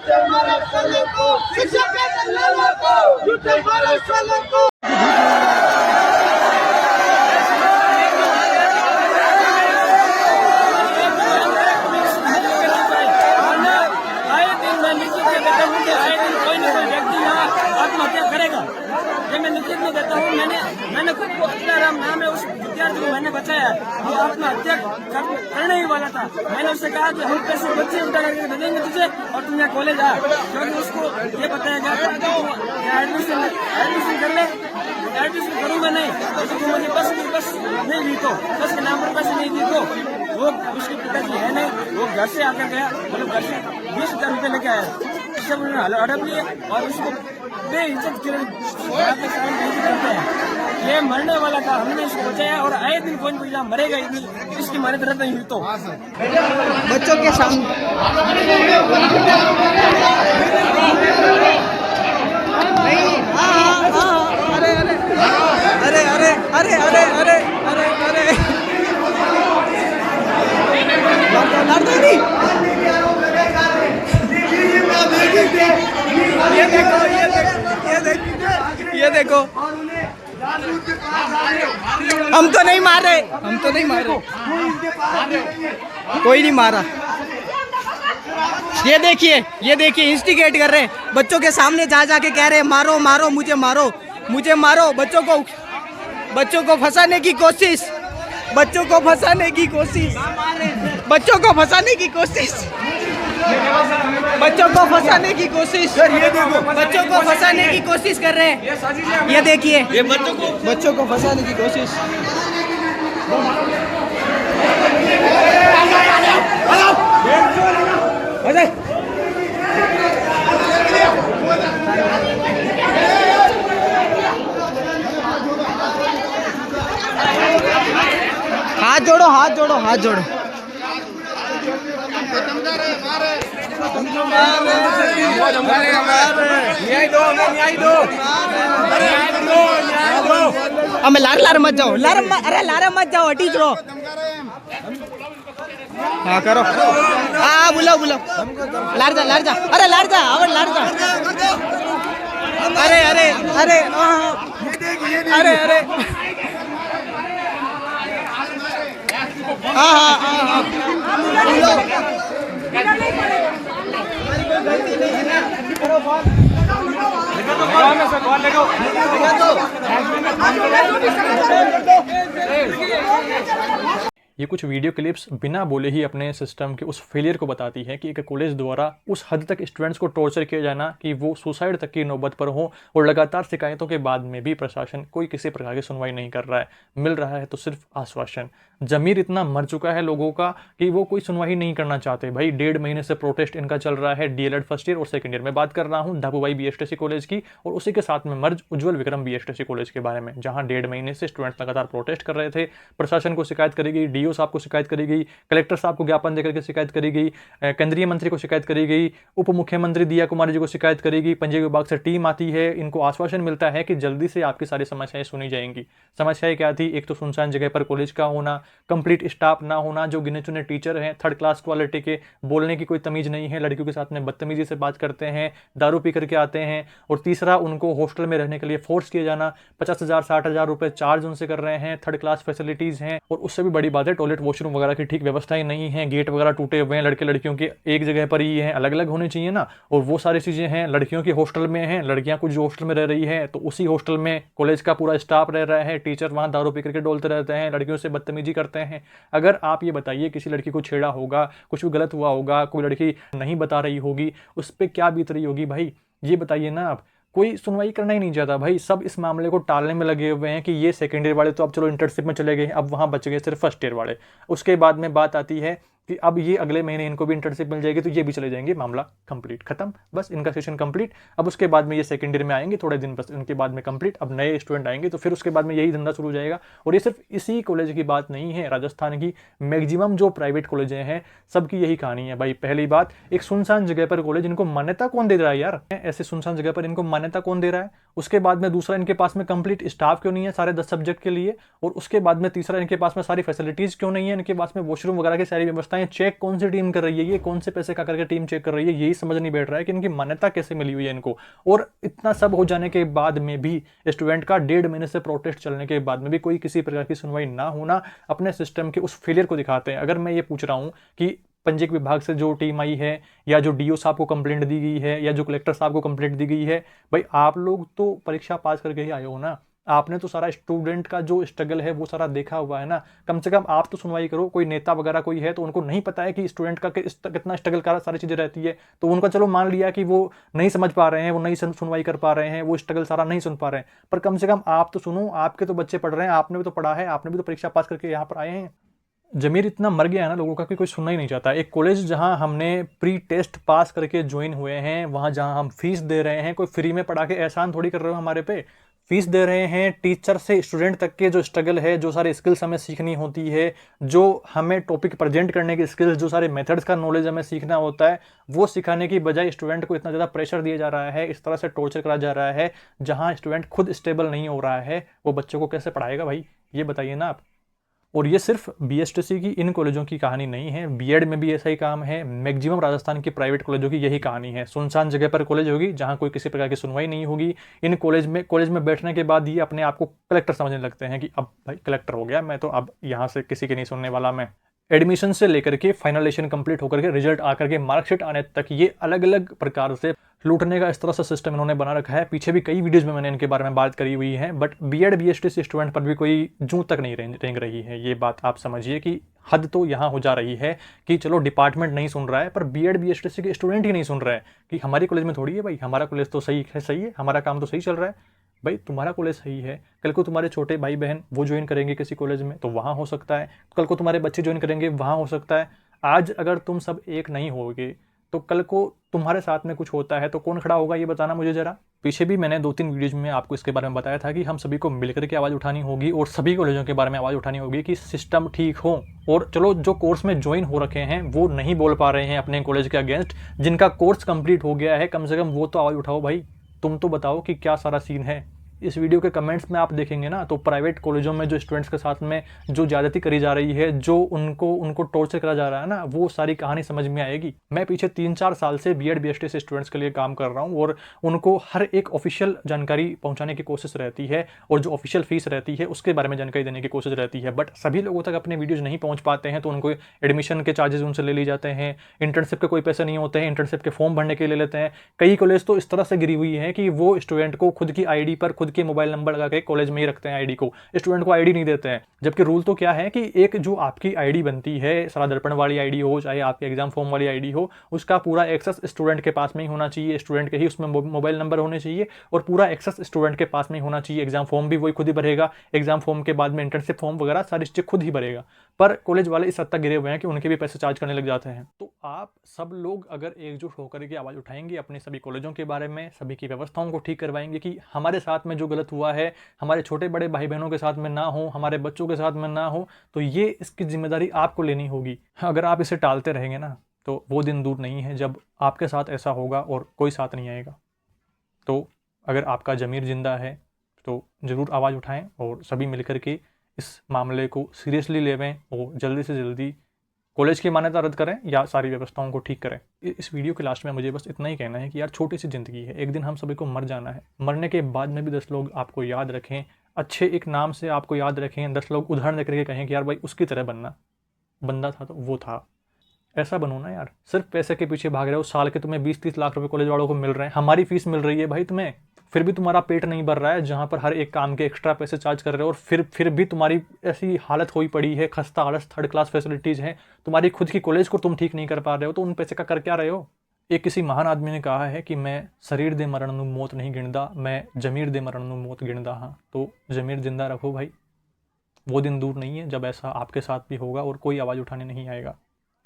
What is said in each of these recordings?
झूठे मारे सालों को, शिक्षा के दलालों को, झूठे मारे सालों को। आत्महत्या करेगा, ये मैं निश्चित नहीं देता हूँ। मैंने खुद को राम नाम है उस विद्यार्थी को मैंने बताया वो आत्महत्या करने ही वाला था। मैंने उससे कहा कि हम पैसे बच्चे उठा करके भेजेंगे तुझे और तुम यहाँ कॉलेज आ, क्योंकि उसको ये बताया गया एडमिशन कर ले। एडमिशन करूंगा नहीं तो मुझे बस नहीं दी, तो बस के नाम पर पैसे नहीं दी, तो वो उसके पिताजी है नहीं, वो घर से आकर गया, मतलब घर से 20,000 रुपये लेके आया, सब उन्होंने हड़प लिए और उसको बेइज्जत करते हैं। ये मरने वाला था, हमने इसको बचाया और आए दिन कोई कोई मरेगा ही नहीं, इसकी हमारी तरफ नहीं हुई। तो बच्चों के सामने अरे अरे अरे अरे अरे अरे अरे ये देखो हम तो नहीं मारे, कोई नहीं मारा। ये देखिए इंस्टिगेट कर रहे हैं बच्चों के सामने, जा के कह रहे हैं मारो मारो मुझे मारो मुझे मारो। बच्चों को फंसाने की कोशिश, बच्चों को फंसाने की कोशिश कर रहे हैं। ये देखिए बच्चों को फंसाने की कोशिश। हाथ जोड़ो। हमें लार मत जाओ, लार मत जाओ, हटी रहो। हाँ करो, हाँ बुलाओ लार जा, अरे लार जा। अरे हाँ ये कुछ वीडियो क्लिप्स बिना बोले ही अपने सिस्टम के उस फेलियर को बताती है कि एक कॉलेज द्वारा उस हद तक स्टूडेंट्स को टॉर्चर किया जाना कि वो सुसाइड तक की नौबत पर हो, और लगातार शिकायतों के बाद में भी प्रशासन कोई किसी प्रकार की सुनवाई नहीं कर रहा है। मिल रहा है तो सिर्फ आश्वासन। जमीर इतना मर चुका है लोगों का कि वो कोई सुनवाई नहीं करना चाहते। भाई 1.5 महीने से प्रोटेस्ट इनका चल रहा है, डीएलएड फर्स्ट ईयर और सेकंड ईयर में बात कर रहा हूँ धापूबाई बीएसटीसी कॉलेज की, और उसी के साथ में मर्ज उज्जवल विक्रम बीएसटीसी कॉलेज के बारे में, जहाँ 1.5 महीने से स्टूडेंट्स लगातार प्रोटेस्ट कर रहे थे। प्रशासन को शिकायत करी गई, डीओ साहब को शिकायत करी गई, कलेक्टर साहब को ज्ञापन देकर के शिकायत करी गई, केंद्रीय मंत्री को शिकायत करी गई, उप मुख्यमंत्री दिया कुमारी जी को शिकायत करी गई, पंचायत विभाग से टीम आती है, इनको आश्वासन मिलता है कि जल्दी से आपकी सारी समस्याएं सुनी जाएंगी। समस्याएं क्या थी? एक तो सुनसान जगह पर कॉलेज का होना, कंप्लीट स्टाफ ना होना, जो गिने चुने टीचर हैं 3rd क्लास क्वालिटी के, बोलने की कोई तमीज नहीं है, लड़कियों के साथ में बदतमीजी से बात करते हैं, दारू पी करके आते हैं, और तीसरा उनको हॉस्टल में रहने के लिए फोर्स किया जाना, 50,000 60,000 रुपए चार्ज उनसे कर रहे हैं, 3rd क्लास फैसिलिटीज हैं, और उससे भी बड़ी बात है टॉयलेट वॉशरूम वगैरह की ठीक व्यवस्थाएं नहीं है, गेट वगैरह टूटे हुए हैं, लड़के लड़कियों के एक जगह पर ही हैं, अलग अलग होने चाहिए ना, और वो सारी चीजें हैं। लड़कियों की हॉस्टल में हैं, लड़कियां कुछ जो हॉस्टल में रह रही है तो उसी हॉस्टल में कॉलेज का पूरा स्टाफ रह रहा है, टीचर वहां दारू पी करके डोलते रहते हैं, लड़कियों से बदतमीजी करते हैं। अगर आप ये बताइए किसी लड़की को छेड़ा होगा, कुछ भी गलत हुआ होगा, कोई लड़की नहीं बता रही होगी, उस पर क्या बीत रही होगी भाई, ये बताइए ना आप। कोई सुनवाई करना ही नहीं चाहता भाई, सब इस मामले को टालने में लगे हुए हैं कि ये सेकेंड ईयर वाले तो अब चलो इंटर्नशिप में चले गए, अब वहां बच गए सिर्फ फर्स्ट ईयर वाले। उसके बाद में बात आती है कि अब ये अगले महीने इनको भी इंटर्नशिप मिल जाएगी तो ये भी चले जाएंगे, मामला कंप्लीट, खत्म, बस इनका सेशन कंप्लीट। अब उसके बाद में ये सेकेंड ईयर में आएंगे थोड़े दिन, बस उनके बाद में कंप्लीट, अब नए स्टूडेंट आएंगे तो फिर उसके बाद में यही धंधा शुरू हो जाएगा। और ये सिर्फ इसी कॉलेज की बात नहीं है, राजस्थान की मैक्सिमम जो प्राइवेट कॉलेजें हैं सबकी यही कहानी है भाई। पहली बात, एक सुनसान जगह पर कॉलेज, इनको मान्यता कौन दे रहा है यार? ऐसे सुनसान जगह पर इनको मान्यता कौन दे रहा है? उसके बाद में दूसरा, इनके पास में कंप्लीट स्टाफ क्यों नहीं है सारे 10 सब्जेक्ट के लिए, और उसके बाद में तीसरा, इनके पास में सारी फैसिलिटीज़ क्यों नहीं है, इनके पास में वॉशरूम वगैरह की सारी व्यवस्थाएं चेक कौन सी टीम कर रही है, ये कौन से पैसे का करके टीम चेक कर रही है, यही समझ नहीं बैठ रहा है कि इनकी मान्यता कैसे मिली हुई है इनको। और इतना सब हो जाने के बाद में भी स्टूडेंट का 1.5 महीने से प्रोटेस्ट चलने के बाद में भी कोई किसी प्रकार की सुनवाई ना होना अपने सिस्टम के उस फेलियर को दिखाते हैं। अगर मैं ये पूछ रहा हूँ कि पंजीयक विभाग से जो टीम आई है, या जो डीओ साहब को कंप्लेंट दी गई है, या जो कलेक्टर साहब को कंप्लेंट दी गई है, भाई आप लोग तो परीक्षा पास करके ही आए हो ना, आपने तो सारा स्टूडेंट का जो स्ट्रगल है वो सारा देखा हुआ है ना, कम से कम आप तो सुनवाई करो। कोई नेता वगैरह कोई है तो उनको नहीं पता है कि स्टूडेंट का कितना स्ट्रगल का सारी चीज़ें रहती है, तो उनका चलो मान लिया कि वो नहीं समझ पा रहे हैं, वो नहीं सुनवाई कर पा रहे हैं, वो स्ट्रगल सारा नहीं सुन पा रहे हैं, पर कम से कम आप तो सुनो, आपके तो बच्चे पढ़ रहे हैं, आपने भी तो पढ़ा है, आपने भी तो परीक्षा पास करके यहाँ पर आए हैं। ज़मीर इतना मर गया है ना लोगों का कि कोई सुनना ही नहीं चाहता। एक कॉलेज जहां हमने प्री टेस्ट पास करके ज्वाइन हुए हैं, वहां जहां हम फीस दे रहे हैं, कोई फ्री में पढ़ा के एहसान थोड़ी कर रहे हो हमारे पे, फीस दे रहे हैं, टीचर से स्टूडेंट तक के जो स्ट्रगल है, जो सारे स्किल्स हमें सीखनी होती है, जो हमें टॉपिक प्रेजेंट करने की स्किल्स, जो सारे मेथड्स का नॉलेज हमें सीखना होता है, वो सिखाने की बजाय स्टूडेंट को इतना ज़्यादा प्रेशर दिया जा रहा है, इस तरह से टॉर्चर करा जा रहा है, जहाँ स्टूडेंट खुद स्टेबल नहीं हो रहा है, वो बच्चों को कैसे पढ़ाएगा भाई, ये बताइए ना आप। और ये सिर्फ बीएसटीसी की इन कॉलेजों की कहानी नहीं है, बीएड में भी ऐसा ही काम है, मैक्सिमम राजस्थान की प्राइवेट कॉलेजों की यही कहानी है। सुनसान जगह पर कॉलेज होगी जहां कोई किसी प्रकार की सुनवाई नहीं होगी। इन कॉलेज में बैठने के बाद ये अपने आप को कलेक्टर समझने लगते हैं कि अब भाई कलेक्टर हो गया मैं, तो अब यहाँ से किसी की नहीं सुनने वाला मैं। एडमिशन से लेकर के फाइनलेशन कंप्लीट होकर के रिजल्ट आकर के मार्कशीट आने तक ये अलग अलग प्रकार से लूटने का इस तरह से सिस्टम इन्होंने बना रखा है। पीछे भी कई वीडियोज में मैंने इनके बारे में बात करी हुई है, बट बीएड बीएसटीसी स्टूडेंट पर भी कोई जूं तक नहीं रेंग रही है। ये बात आप समझिए कि हद तो यहाँ हो जा रही है कि चलो डिपार्टमेंट नहीं सुन रहा है, पर बीएड बीएसटीसी के स्टूडेंट ही नहीं सुन रहे हैं कि हमारी कॉलेज में थोड़ी है भाई, हमारा कॉलेज तो सही है, हमारा काम तो सही चल रहा है। भाई तुम्हारा कॉलेज सही है, कल को तुम्हारे छोटे भाई बहन वो ज्वाइन करेंगे किसी कॉलेज में तो वहाँ हो सकता है, कल को तुम्हारे बच्चे ज्वाइन करेंगे वहाँ हो सकता है। आज अगर तुम सब एक नहीं होगे तो कल को तुम्हारे साथ में कुछ होता है तो कौन खड़ा होगा, ये बताना मुझे ज़रा। पीछे भी मैंने 2-3 वीडियोज में आपको इसके बारे में बताया था कि हम सभी को मिलकर के आवाज़ उठानी होगी और सभी कॉलेजों के बारे में आवाज़ उठानी होगी कि सिस्टम ठीक हो। और चलो जो कोर्स में ज्वाइन हो रखे हैं वो नहीं बोल पा रहे हैं अपने कॉलेज के अगेंस्ट, जिनका कोर्स कंप्लीट हो गया है कम से कम वो तो आवाज़ उठाओ भाई, तुम तो बताओ कि क्या सारा सीन है। इस वीडियो के कमेंट्स में आप देखेंगे ना तो प्राइवेट कॉलेजों में जो स्टूडेंट्स के साथ में जो ज़्यादती करी जा रही है, जो उनको टॉर्चर करा जा रहा है ना, वो सारी कहानी समझ में आएगी। मैं पीछे 3-4 साल से बीएड बीएसटीसी स्टूडेंट्स के लिए काम कर रहा हूँ और उनको हर एक ऑफिशियल जानकारी पहुँचाने की कोशिश रहती है और जो ऑफिशियल फीस रहती है उसके बारे में जानकारी देने की कोशिश रहती है, बट सभी लोगों तक अपने वीडियोज़ नहीं पहुँच पाते हैं तो उनको एडमिशन के चार्जेस उनसे ले ली जाते हैं, इंटर्नशिप के कोई पैसे नहीं होते हैं, इंटर्नशिप के फॉर्म भरने के ले लेते हैं। कई कॉलेज तो इस तरह से गिरी हुई है कि वो स्टूडेंट को खुद की आईडी पर खुद के मोबाइल नंबर लगा के कॉलेज में ही रखते हैं आईडी को, स्टूडेंट को आईडी नहीं देते हैं। जबकि रूल तो क्या है कि एक जो आपकी आईडी बनती है, सारा दर्पण वाली आईडी हो चाहे आपके एग्जाम फॉर्म वाली आईडी हो, उसका पूरा एक्सेस स्टूडेंट के पास में ही होना चाहिए, स्टूडेंट के ही उसमें मोबाइल नंबर होने चाहिए और पूरा एक्सेस स्टूडेंट के पास में ही होना चाहिए। एग्जाम फॉर्म भी वही खुद ही भरेगा, एग्जाम फॉर्म के बाद में इंटर्नशिप फॉर्म वगैरह सारी चीज़ें खुद ही भरेगा। पर कॉलेज वाले इस हद तक गिरे हुए हैं कि उनके भी पैसे चार्ज करने लग जाते हैं। तो आप सब लोग अगर एकजुट होकर के आवाज़ उठाएंगे अपने सभी कॉलेजों के बारे में, सभी की व्यवस्थाओं को ठीक करवाएंगे कि हमारे साथ में जो गलत हुआ है हमारे छोटे बड़े भाई बहनों के साथ में ना हो, हमारे बच्चों के साथ में ना हो, तो ये इसकी जिम्मेदारी आपको लेनी होगी। अगर आप इसे टालते रहेंगे ना तो वो दिन दूर नहीं है जब आपके साथ ऐसा होगा और कोई साथ नहीं आएगा। तो अगर आपका ज़मीर जिंदा है तो ज़रूर आवाज़ उठाएं और सभी मिलकर के इस मामले को सीरियसली लेवें और जल्दी से जल्दी कॉलेज की मान्यता रद्द करें या सारी व्यवस्थाओं को ठीक करें। इस वीडियो के लास्ट में मुझे बस इतना ही कहना है कि यार छोटी सी ज़िंदगी है, एक दिन हम सभी को मर जाना है, मरने के बाद में भी 10 लोग आपको याद रखें, अच्छे एक नाम से आपको याद रखें, 10 लोग उदाहरण देकर के कहें कि यार भाई उसकी तरह बनना, बंदा था तो वो था, ऐसा बनो ना यार। सिर्फ पैसे के पीछे भाग रहे हो, साल के तुम्हें 20-30 लाख रुपए कॉलेज वालों को मिल रहे हैं, हमारी फीस मिल रही है भाई तुम्हें, फिर भी तुम्हारा पेट नहीं भर रहा है, जहाँ पर हर एक काम के एक्स्ट्रा पैसे चार्ज कर रहे हो और फिर भी तुम्हारी ऐसी हालत हुई पड़ी है, खस्ता हालत, 3rd क्लास फैसिलिटीज़ हैं, तुम्हारी खुद की कॉलेज को तुम ठीक नहीं कर पा रहे हो, तो उन पैसे का कर क्या रहे हो। एक किसी महान आदमी ने कहा है कि मैं शरीर दे मरण नूं मौत नहीं गिनदा, मैं जमीर दे मरण नूं मौत गिनदा हाँ। तो जमीर जिंदा रखो भाई, वो दिन दूर नहीं है जब ऐसा आपके साथ भी होगा और कोई आवाज़ उठाने नहीं आएगा।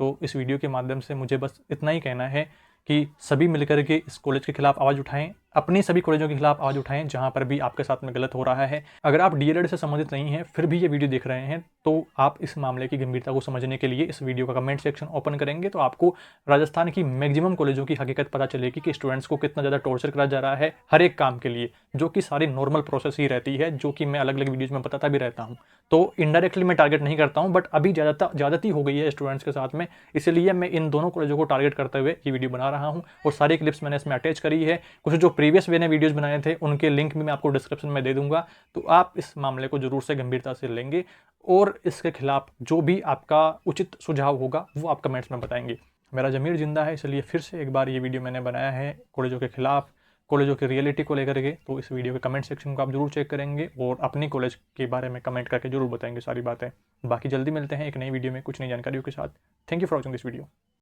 तो इस वीडियो के माध्यम से मुझे बस इतना ही कहना है कि सभी मिलकर के इस कॉलेज के खिलाफ आवाज़ उठाएं अपनी सभी कॉलेजों के खिलाफ आवाज़ उठाएं जहां पर भी आपके साथ में गलत हो रहा है। अगर आप डीएलएड से संबंधित नहीं हैं फिर भी ये वीडियो देख रहे हैं तो आप इस मामले की गंभीरता को समझने के लिए इस वीडियो का कमेंट सेक्शन ओपन करेंगे तो आपको राजस्थान की मैक्सिमम कॉलेजों की हकीकत पता चलेगी कि स्टूडेंट्स को कितना ज़्यादा टॉर्चर करा जा रहा है हर एक काम के लिए, जो कि सारी नॉर्मल प्रोसेस ही रहती है, जो कि मैं अलग अलग वीडियोज़ में बताता भी रहता हूँ। तो इनडायरेक्टली मैं टारगेट नहीं करता हूँ, बट अभी ज़्यादती हो गई है स्टूडेंट्स के साथ में, इसलिए मैं इन दोनों कॉलेजों को टारगेट करते हुए ये वीडियो बना रहा हूँ और सारी क्लिप्स मैंने इसमें अटैच करी है। कुछ जो प्रीवियस मैंने वीडियोज़ बनाए थे उनके लिंक भी मैं आपको डिस्क्रिप्शन में दे दूंगा, तो आप इस मामले को जरूर से गंभीरता से लेंगे और इसके खिलाफ जो भी आपका उचित सुझाव होगा वो आप कमेंट्स में बताएंगे। मेरा ज़मीर जिंदा है, इसलिए फिर से एक बार ये वीडियो मैंने बनाया है कॉलेजों के खिलाफ, कॉलेजों की रियलिटी को लेकर के। तो इस वीडियो के कमेंट सेक्शन को आप जरूर चेक करेंगे और अपनी कॉलेज के बारे में कमेंट करके जरूर बताएंगे सारी बातें। बाकी जल्दी मिलते हैं एक नई वीडियो में कुछ नई जानकारियों के साथ। Thank you for watching this video.